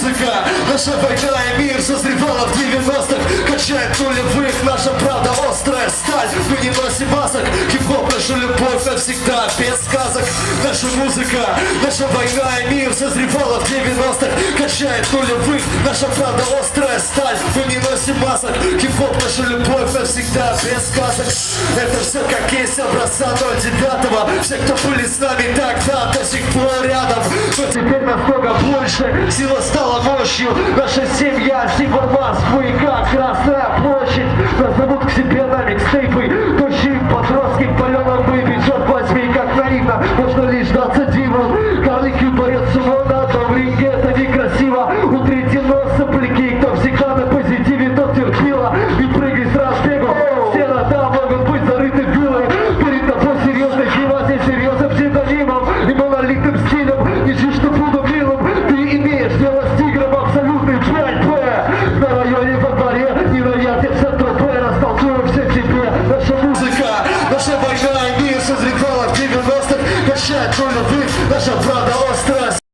музыка, наша война и мир созревала в 90-х. Качает нулевых, наша правда острая сталь. Мы не носим масок, хип-хоп, наша любовь навсегда, без сказок. Наша музыка, наша война и мир созревала в 90-х. Качает нулевых, наша правда острая сталь. Мы не носим масок, хип-хоп, наша любовь навсегда, без сказок. Это все как есть образца 09-го. Все, кто были с нами тогда, до сих пор рядом. Но теперь намного больше, сила стала мощью. Наша семья, символ Москвы, как Красная площадь. Нас зовут к себе на микстейпы. Тощие подростки к паленым выпить, черт возьми, как наивно. Можно лишь даться диву. Карлики борются на одном ринге, это некрасиво. Утрите нос, сопляки, кто всегда на позитиве, тот терпила. И прыгай с разбегу. Стена там могут быть зарыты вилы. Перед тобой серьезный пиво, здесь серьезным псевдонимом и монолитным стилем. Не чуть что буду милым, ты имеешь дело с тигром, абсолютный 5П. На районе во дворе, не на яте в центре П. Растолкую все тебе. Наша музыка, наша война и мир созревала в 90-х. Качает нулевых, наша правда острая.